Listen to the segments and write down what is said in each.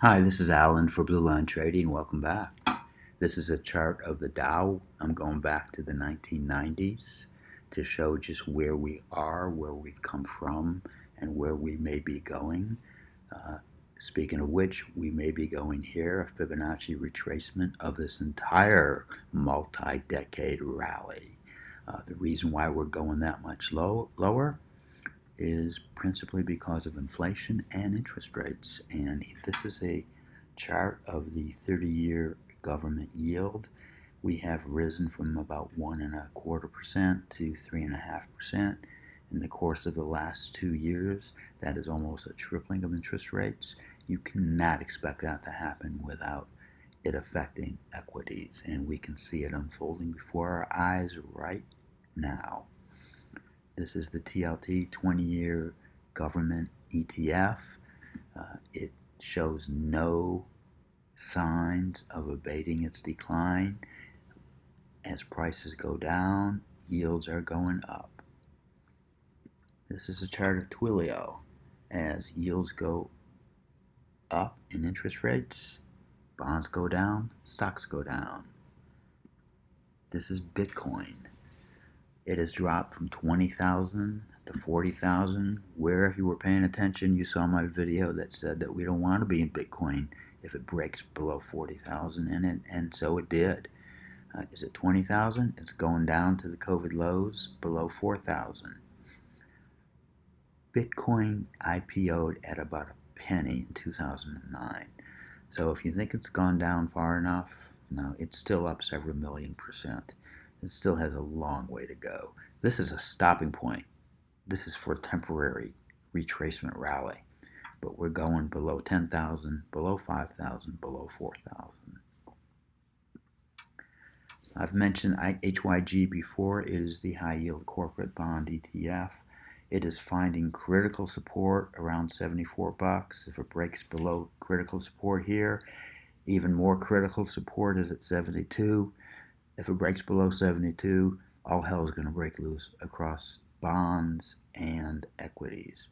Hi, this is Alan for Blue Line Trading. Welcome back. This is a chart of the Dow. I'm going back to the 1990s to show just where we are, where we've come from, and where we may be going. Speaking of which, we may be going here, a Fibonacci retracement of this entire multi-decade rally. The reason why we're going that much lower is principally because of inflation and interest rates. And this is a chart of the 30-year government yield. We have risen from about 1.25% to 3.5% in the course of the last 2 years. That is almost a tripling of interest rates. You cannot expect that to happen without it affecting equities, and we can see it unfolding before our eyes right now. This is the TLT 20-year government ETF. It shows no signs of abating its decline. As prices go down, yields are going up. This is a chart of Twilio. As yields go up in interest rates, bonds go down, stocks go down. This is Bitcoin. It has dropped from 20,000 to 40,000. Where, if you were paying attention, you saw my video that said that we don't want to be in Bitcoin if it breaks below 40,000 in it, and so it did. Is it 20,000? It's going down to the COVID lows below 4,000. Bitcoin IPO'd at about a penny in 2009. So if you think it's gone down far enough, no, it's still up several million %. It still has a long way to go. This is a stopping point. This is for a temporary retracement rally. But we're going below 10,000, below 5,000, below 4,000. I've mentioned HYG before. It is the high yield corporate bond ETF. It is finding critical support around 74 bucks. If it breaks below critical support here, even more critical support is at 72. If it breaks below 72, all hell is going to break loose across bonds and equities.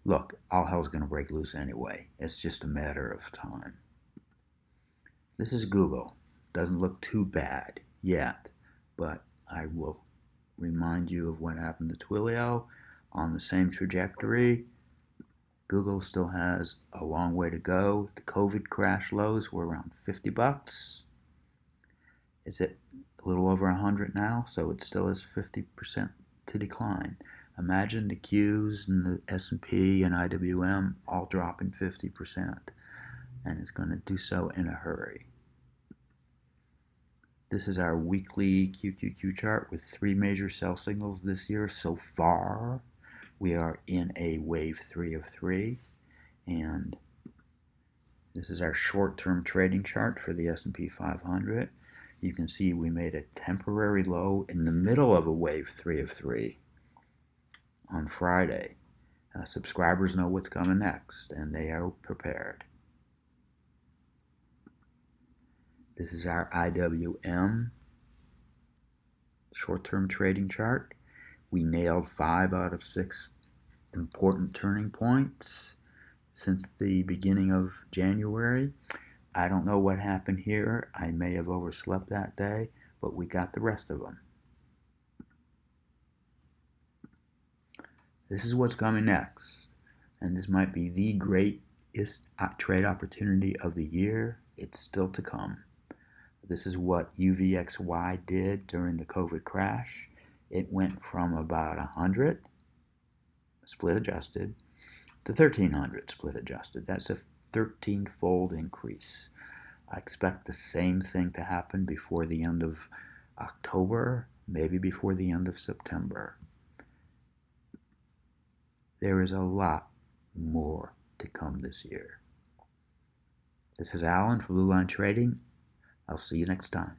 Look, all hell is going to break loose anyway. It's just a matter of time. This is Google. Doesn't look too bad yet, but I will remind you of what happened to Twilio. On the same trajectory, Google still has a long way to go. The COVID crash lows were around 50 bucks. It's at a little over 100 now, so it still has 50% to decline. Imagine the Qs and the S&P and IWM all dropping 50%, and it's going to do so in a hurry. This is our weekly QQQ chart with 3 major sell signals this year so far. We are in a wave 3 of 3, and this is our short-term trading chart for the S&P 500. You can see we made a temporary low in the middle of a wave 3 of 3 on Friday. Subscribers know what's coming next, and they are prepared. This is our IWM short-term trading chart. We nailed 5 out of 6 important turning points since the beginning of January. I don't know what happened here. I may have overslept that day, but we got the rest of them. This is what's coming next, and this might be the greatest trade opportunity of the year. It's still to come. This is what UVXY did during the COVID crash. It went from about 100 split adjusted to 1,300 split adjusted. That's a 13-fold increase. I expect the same thing to happen before the end of October, maybe before the end of September. There is a lot more to come this year. This is Alan for Blue Line Trading. I'll see you next time.